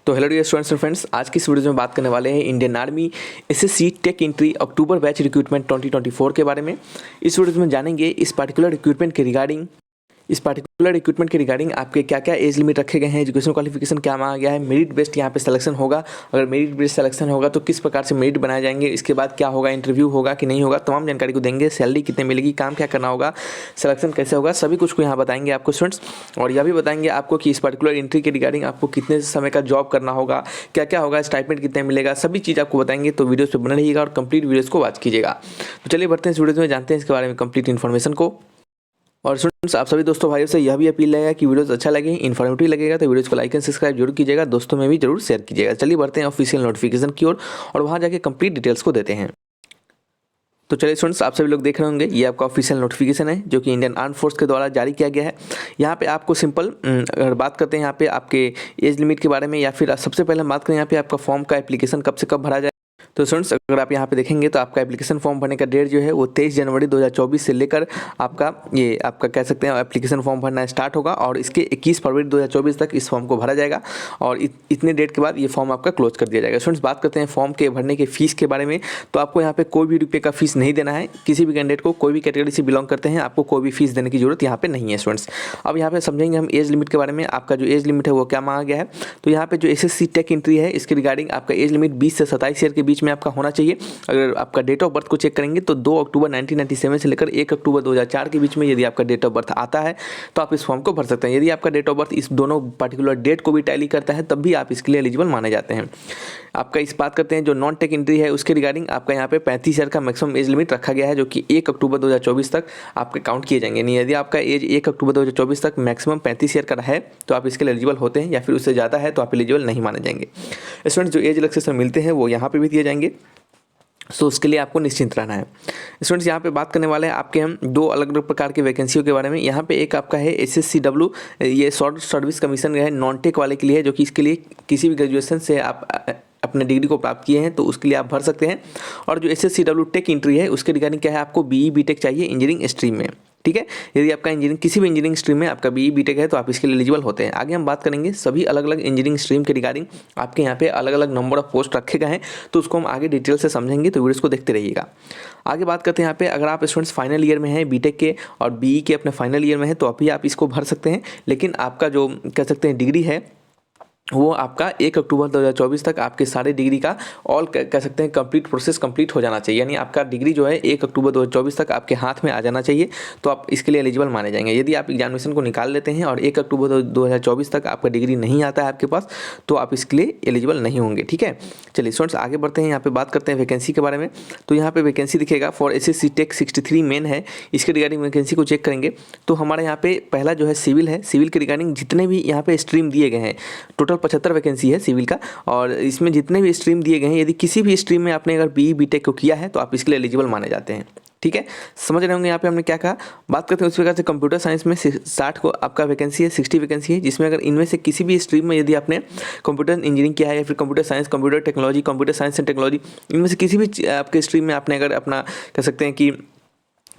तो hello dear students and friends, आज की इस वीडियो में बात करने वाले हैं Indian army SSC tech entry October batch recruitment 2024 के बारे में। इस वीडियो में जानेंगे इस पार्टिकुलर रिक्रूटमेंट के रिगार्डिंग आपके क्या क्या एज लिमिट रखे गए हैं, एजुकेशन क्वालिफिकेशन क्या मांगा गया है, मेरिट बेस्ड यहाँ पे सिलेक्शन होगा। अगर मेरिट बेस्ड सिलेक्शन होगा तो किस प्रकार से मेरिट बनाए जाएंगे, इसके बाद क्या होगा, इंटरव्यू होगा कि नहीं होगा, तमाम जानकारी को देंगे। सैलरी कितने मिलेगी, काम क्या करना होगा, सिलेक्शन कैसे होगा, सभी कुछ को यहाँ बताएंगे आपको स्टूडेंट्स। और यह भी बताएंगे आपको कि इस पर्टिकुलर एंट्री के रिगार्डिंग आपको कितने समय का जॉब करना होगा, क्या क्या होगा, स्टाइपेंड कितने मिलेगा, सभी चीज़ आपको बताएंगे। तो वीडियोस पे बने रहिएगा और कंप्लीट वीडियोस को वॉच कीजिएगा। तो चलिए बढ़ते हैं इस वीडियो में, जानते हैं इसके बारे में कंप्लीट इन्फॉर्मेशन को। और स्टूडेंट्स, आप सभी दोस्तों भाइयों से यह भी अपील रहेगा कि वीडियोस अच्छा लगे, इन्फॉर्मेटिव लगेगा तो वीडियोस को लाइक एंड सब्सक्राइब जरूर कीजिएगा, दोस्तों में भी जरूर शेयर कीजिएगा। चलिए बढ़ते हैं ऑफिशियल नोटिफिकेशन की ओर और वहाँ जाके कंप्लीट डिटेल्स को देते हैं। तो चलिए स्टूडेंट्स, आप सभी लोग देख रहे होंगे, ये आपका ऑफिशियल नोटिफिकेशन है जो कि इंडियन आर्म फोर्स के द्वारा जारी किया गया है। यहाँ पे आपको सिंपल अगर बात करते हैं यहाँ पे आपके एज लिमिट के बारे में, या फिर सबसे पहले हम बात करें यहाँ पे आपका फॉर्म का एप्लीकेशन कब से कब भरा जाए। तो स्टूडेंट्स, अगर आप यहाँ पे देखेंगे तो आपका एप्लीकेशन फॉर्म भरने का डेट जो है वो 23 जनवरी 2024 से लेकर आपका कह सकते हैं एप्लीकेशन फॉर्म भरना स्टार्ट होगा और इसके 21 फरवरी 2024 तक इस फॉर्म को भरा जाएगा और इतने डेट के बाद ये फॉर्म आपका क्लोज कर दिया जाएगा। स्टूडेंट्स, बात करते हैं फॉर्म के भरने के फीस के बारे में। तो आपको यहाँ पे कोई भी रुपये का फीस नहीं देना है। किसी भी कैंडिडेट को, कोई भी कैटेगरी से बिलोंग करते हैं, आपको कोई भी फीस देने की जरूरत यहाँ पे नहीं है स्टूडेंट्स। अब यहाँ पे समझेंगे हम एज लिमिट के बारे में। आपका जो एज लिमिट है वो क्या मांगा गया है। तो यहाँ पे जो एसएससी टेक एंट्री है इसके रिगार्डिंग आपका एज लिमिट 20 से 27 ईयर के बीच में आपका होना चाहिए। अगर आपका डेट ऑफ बर्थ को चेक करेंगे तो 2 अक्टूबर 1997 से लेकर 1 अक्टूबर 2004 के बीच में यदि आपका डेट ऑफ बर्थ आता है तो आप इस फॉर्म को भर सकते हैं। यदि आपका डेट ऑफ बर्थ इस दोनों पर्टिकुलर डेट को भी टैली करता है तब भी आप इसके लिए एलिजिबल माने जाते हैं। आपका इस बात करते हैं जो नॉन टेक एंट्री है उसके रिगार्डिंग आपका यहाँ पे 35 ईयर का मैक्सिमम एज लिमिट रखा गया है जो कि 1 अक्टूबर 2024 तक आपके काउंट किए जाएंगे। नहीं, यदि आपका एज 1 अक्टूबर 2024 तक मैक्सिमम 35 ईयर का है तो आप इसके लिए एलिजिबल होते हैं, या फिर उससे ज़्यादा है तो आप एलिजिबल नहीं माने जाएंगे। स्टूडेंट्स, जो एज रिलैक्सेशन मिलते हैं वो यहाँ पे भी दिए जाएंगे, सो उसके लिए आपको निश्चिंत रहना है। स्टूडेंट्स, यहाँ पे बात करने वाले हैं आपके हम 2 अलग अलग प्रकार के वैकेंसियों के बारे में। यहाँ पे एक आपका है SSCW, ये शॉर्ट सर्विस कमीशन है, नॉन टेक वाले के लिए है, जो कि इसके लिए किसी भी ग्रेजुएशन से आप अपने डिग्री को प्राप्त किए हैं तो उसके लिए आप भर सकते हैं। और जो SSCW टेक एंट्री है उसके रिगार्डिंग क्या है, आपको BE BTech चाहिए इंजीनियरिंग स्ट्रीम में। ठीक है, यदि आपका इंजीनियरिंग किसी भी इंजीनियरिंग स्ट्रीम में आपका BE BTech है तो आप इसके लिए एलिजिबल होते हैं। आगे हम बात करेंगे सभी अलग अलग इंजीनियरिंग स्ट्रीम के रिगार्डिंग आपके यहाँ पे अलग अलग नंबर ऑफ पोस्ट रखे गए हैं, तो उसको हम आगे डिटेल से समझेंगे, तो वीडियोस को देखते रहिएगा। आगे बात करते हैं यहाँ पे, अगर आप स्टूडेंट्स फाइनल ईयर में हैं BTech के और BE के अपने फाइनल ईयर में है तो अभी आप इसको भर सकते हैं, लेकिन आपका जो कह सकते हैं डिग्री है वो आपका 1 अक्टूबर 2024 तक आपके सारे डिग्री का कह सकते हैं कंप्लीट प्रोसेस कंप्लीट हो जाना चाहिए। यानी आपका डिग्री जो है 1 अक्टूबर 2024 तक आपके हाथ में आ जाना चाहिए, तो आप इसके लिए एलिजिबल माने जाएंगे। यदि आप एग्जामिनेशन को निकाल लेते हैं और 1 अक्टूबर 2024 तक आपका डिग्री नहीं आता है आपके पास तो आप इसके लिए एलिजिबल नहीं होंगे। ठीक है, चलिए स्टूडेंट्स आगे बढ़ते हैं। यहाँ पे बात करते हैं वैकेंसी के बारे में। तो यहाँ पे वैकेंसी दिखेगा फॉर SSC टेक 63 मेन है, इसके रिगार्डिंग वैकेंसी को चेक करेंगे तो हमारे यहाँ पे पहला जो है सिविल है। सिविल के रिगार्डिंग जितने भी यहाँ पे स्ट्रीम दिए गए हैं, टोटल 75 वैकेंसी है सिविल का, और इसमें जितने भी स्ट्रीम दिए गए हैं यदि किसी भी स्ट्रीम में आपने अगर BE BTech को किया है तो आप इसके लिए एलिजिबल माने जाते हैं। ठीक है, समझ रहे होंगे यहाँ पे हमने क्या कहा। बात करते हैं उस प्रकार से कंप्यूटर साइंस में 60 को आपका वैकेंसी है, 60 वैकेंसी है, जिसमें अगर इनमें से किसी भी स्ट्रीम में यदि आपने कंप्यूटर इंजीनियरिंग किया है या फिर computer science, computer technology, computer science and technology, इनमें से किसी भी आपके स्ट्रीम में आपने अगर अपना कह सकते हैं कि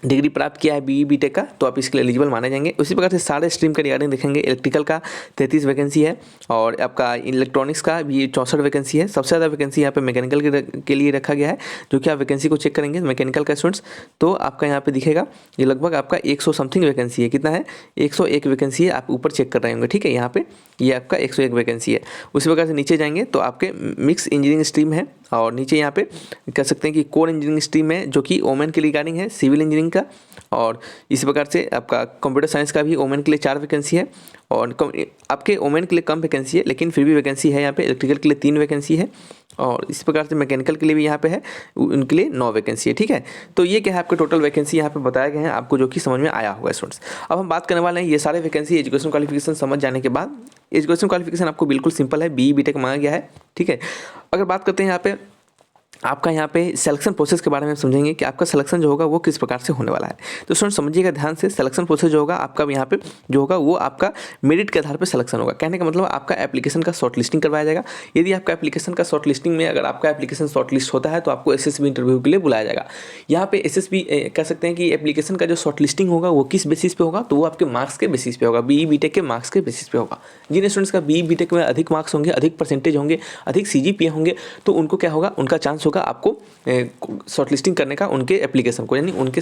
डिग्री प्राप्त किया है BE BTech का तो आप इसके लिए एलिजिबल माने जाएंगे। उसी प्रकार से सारे स्ट्रीम का रिगार्डिंग देखेंगे। इलेक्ट्रिकल का 33 वैकेंसी है और आपका इलेक्ट्रॉनिक्स का भी 64 वैकेंसी है। सबसे ज़्यादा वैकेंसी यहाँ पे मैकेनिकल के लिए रखा गया है, जो कि आप वैकेंसी को चेक करेंगे मैकेनिकल का स्टूडेंट्स तो आपका यहाँ पे दिखेगा ये लगभग आपका 100 समथिंग वैकेंसी है। कितना है, 101 वैकेंसी है, आप ऊपर चेक कर रहे होंगे। ठीक है, यहाँ पे ये आपका 101 वैकेंसी है। उसी प्रकार से नीचे जाएंगे तो आपके मिक्स इंजीनियरिंग स्ट्रीम है, और नीचे यहाँ पे कह सकते हैं कि कोर इंजीनियरिंग स्ट्रीम है जो कि वोमेन के रिगार्डिंग है, सिविल इंजीनियरिंग का। और इसी प्रकार से आपका कंप्यूटर साइंस का भी वोमेन के लिए 4 वैकेंसी है, और आपके वोमेन के लिए कम वैकेंसी है लेकिन फिर भी वैकेंसी है यहाँ पे। इलेक्ट्रिकल के लिए 3 वैकेंसी है, और इस प्रकार से मैकेनिकल के लिए भी यहाँ पे है, उनके लिए 9 वैकेंसी है। ठीक है, तो ये क्या है आपके टोटल वैकेंसी यहाँ पे बताए गए हैं आपको, जो कि समझ में आया होगा स्टूडेंट्स। अब हम बात करने वाले हैं ये सारे वैकेंसी एजुकेशन क्वालिफिकेशन समझ जाने के बाद। एजुकेशन क्वालिफिकेशन आपको बिल्कुल सिंपल है, BE BTech मांगा गया है। ठीक है, अगर बात करते हैं यहाँ पे आपका यहाँ पे सिलेक्शन प्रोसेस के बारे में समझेंगे कि आपका सिलेक्शन जो होगा वो किस प्रकार से होने वाला है। तो स्टूडेंट समझिएगा ध्यान से, सिलेक्शन प्रोसेस जो होगा आपका यहाँ पे जो होगा वो आपका मेरिट के आधार पे सिलेक्शन होगा। कहने का मतलब आपका एप्लीकेशन का शॉर्ट लिस्टिंग करवाया जाएगा। यदि आपका एप्लीकेशन का शॉर्ट लिस्टिंग में अगर आपका एप्लीकेशन शॉर्ट लिस्ट होता है तो आपको एसएसबी इंटरव्यू के लिए बुलाया जाएगा। यहाँ पे एसएसबी कह सकते हैं कि एप्लीकेशन का जो शॉर्ट लिस्टिंग होगा वो किस बेसिस पे होगा, तो वो आपके मार्क्स के बेसिस पे होगा, बीई बीटेक के मार्क्स के बेसिस पे होगा। जिन स्टूडेंट्स का बीई बीटेक में अधिक मार्क्स होंगे, अधिक परसेंटेज होंगे, अधिक सीजीपीए होंगे, तो उनको क्या होगा, उनका चांस होगा आपको शॉर्ट लिस्टिंग करने का, उनके एप्लीकेशन को, यानी उनके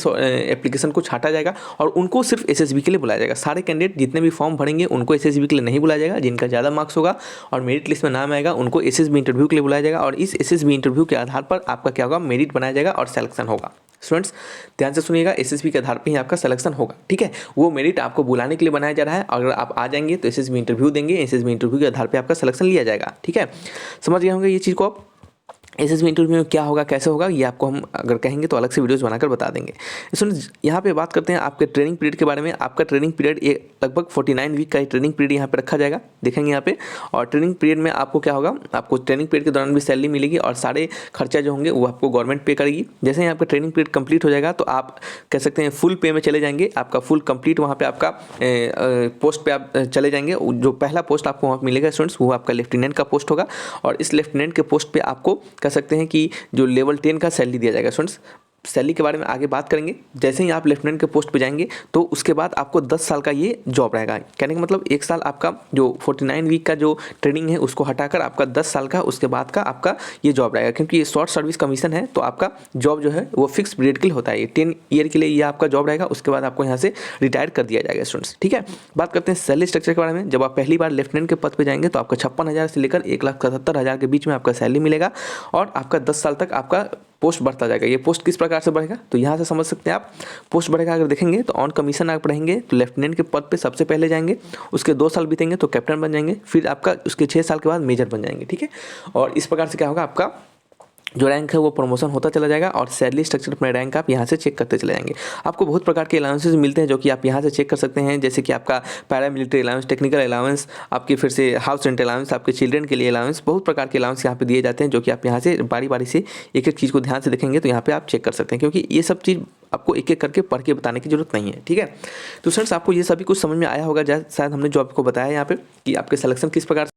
एप्लीकेशन को छांटा जाएगा और उनको सिर्फ एसएसबी के लिए बुलाया जाएगा। सारे कैंडिडेट जितने भी फॉर्म भरेंगे उनको एसएसबी के लिए नहीं बुलाया जाएगा। जिनका ज़्यादा मार्क्स होगा और मेरिट लिस्ट में नाम आएगा उनको एसएसबी इंटरव्यू के लिए बुलाया जाएगा और इस एसएसबी इंटरव्यू के आधार पर आपका क्या होगा, मेरिट बनाया जाएगा और सिलेक्शन होगा। स्टूडेंट्स ध्यान से सुनिएगा, एसएसबी के आधार पे ही आपका सिलेक्शन होगा, ठीक है। वो मेरिट आपको बुलाने के लिए बनाया जा रहा है। अगर आप आ जाएंगे तो एसएसबी इंटरव्यू देंगे, एसएसबी इंटरव्यू के आधार पे आपका सिलेक्शन लिया जाएगा, ठीक है। समझ गए होंगे ये चीज़ को आप। एसएसबी इंटरव्यू में क्या होगा, कैसे होगा, ये आपको हम अगर कहेंगे तो अलग से वीडियोस बनाकर बता देंगे। स्टूडेंट्स यहाँ पे बात करते हैं आपके ट्रेनिंग पीरियड के बारे में। आपका ट्रेनिंग पीरियड लगभग 49 वीक का ट्रेनिंग पीरियड यहाँ पे रखा जाएगा, देखेंगे यहाँ पे। और ट्रेनिंग पीरियड में आपको क्या होगा, आपको ट्रेनिंग पीरियड के दौरान भी सैलरी मिलेगी और सारे खर्चा जो होंगे वो आपको गवर्नमेंट पे करेगी। जैसे ही आपका ट्रेनिंग पीरियड कंप्लीट हो जाएगा तो आप कह सकते हैं फुल पे में चले जाएंगे। आपका फुल कंप्लीट वहाँ पे आपका पोस्ट पे आप चले जाएंगे। जो पहला पोस्ट आपको वहाँ मिलेगा स्टूडेंट्स वो आपका लेफ्टिनेंट का पोस्ट होगा और इस लेफ्टिनेंट के पोस्ट पे आपको कह सकते हैं कि जो लेवल 10 का सैलरी दिया जाएगा। स्टूडेंट्स सैलरी के बारे में आगे बात करेंगे। जैसे ही आप लेफ्टिनेंट के पोस्ट पे जाएंगे तो उसके बाद आपको 10 साल का ये जॉब रहेगा। कहने का मतलब 1 साल आपका जो 49 वीक का जो ट्रेनिंग है उसको हटाकर आपका 10 साल का उसके बाद का आपका ये जॉब रहेगा। क्योंकि ये शॉर्ट सर्विस कमीशन है तो आपका जॉब जो है वो फिक्स पीरियड के लिए होता है। 10 ईयर के लिए ये आपका जॉब रहेगा, उसके बाद आपको यहाँ से रिटायर कर दिया जाएगा स्टूडेंट्स, ठीक है। बात करते हैं सैलरी स्ट्रक्चर के बारे में। जब आप पहली बार लेफ्टिनेंट के पद पर जाएंगे तो आपको 56,000 से लेकर 1,77,000 के बीच में आपका सैलरी मिलेगा और आपका 10 साल तक आपका पोस्ट बढ़ता जाएगा। ये पोस्ट किस प्रकार से बढ़ेगा तो यहाँ से समझ सकते हैं आप। पोस्ट बढ़ेगा अगर देखेंगे तो ऑन कमीशन आप रहेंगे तो लेफ्टिनेंट के पद पे सबसे पहले जाएंगे, उसके 2 साल बीतेंगे तो कैप्टन बन जाएंगे, फिर आपका उसके 6 साल के बाद मेजर बन जाएंगे, ठीक है। और इस प्रकार से क्या होगा, आपका जो रैंक है वो प्रमोशन होता चला जाएगा और सैलरी स्ट्रक्चर अपने रैंक आप यहाँ से चेक करते चले जाएंगे। आपको बहुत प्रकार के अलाउंसेस मिलते हैं जो कि आप यहाँ से चेक कर सकते हैं, जैसे कि आपका para military allowance, technical allowance, आपके फिर से हाउस रेंट अलाउंस, आपके चिल्ड्रन के लिए अलाउंस, बहुत प्रकार के अलाउंस यहाँ पे दिए जाते हैं जो कि आप यहाँ से बारी बारी से एक एक चीज़ को ध्यान से देखेंगे तो यहाँ पर आप चेक कर सकते हैं। क्योंकि ये सब चीज़ आपको एक एक करके पढ़ के बताने की जरूरत नहीं है, ठीक है। तो फ्रेंड्स आपको ये सभी कुछ समझ में आया होगा, शायद हमने जो आपको बताया यहाँ पे कि आपके सिलेक्शन किस प्रकार।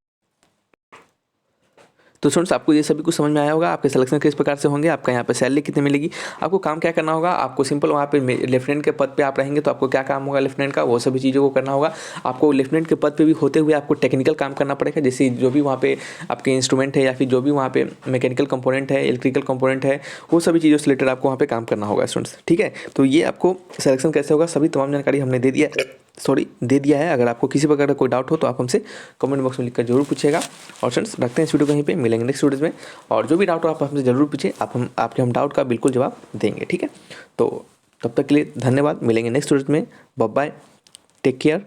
तो स्टूडेंट्स आपको ये सभी कुछ समझ में आया होगा, आपके सिलेक्शन किस प्रकार से होंगे, आपका यहाँ पे सैलरी कितनी मिलेगी, आपको काम क्या करना होगा। आपको सिंपल वहाँ पे लेफ्टिनेंट के पद पे आप रहेंगे तो आपको क्या काम होगा लेफ्टिनेंट का, वो सभी चीज़ों को करना होगा। आपको लेफ्टिनेंट के पद पे भी होते हुए आपको टेक्निकल काम करना पड़ेगा, जैसे जो भी वहाँ पे आपके इंस्ट्रूमेंट है या फिर जो भी वहाँ पे मैकेनिकल कंपोनेंट है, इलेक्ट्रिकल कंपोनेंट है, वो सभी चीज़ों से रिलेटेड आपको वहाँ पे काम करना होगा स्टूडेंट्स, ठीक है। तो ये आपको सिलेक्शन कैसे होगा सभी तमाम जानकारी हमने दे दिया है। अगर आपको किसी प्रकार का कोई डाउट हो तो आप हमसे कमेंट बॉक्स में लिखकर जरूर पूछेगा। और फ्रेंड्स रखते हैं इस वीडियो को यहीं पे, मिलेंगे नेक्स्ट वीडियोज़ में। और जो भी डाउट हो आप हमसे जरूर पूछिए, आपके हम डाउट का बिल्कुल जवाब देंगे, ठीक है। तो तब तक के लिए धन्यवाद, मिलेंगे नेक्स्ट वीडियो में। Bye bye, take care.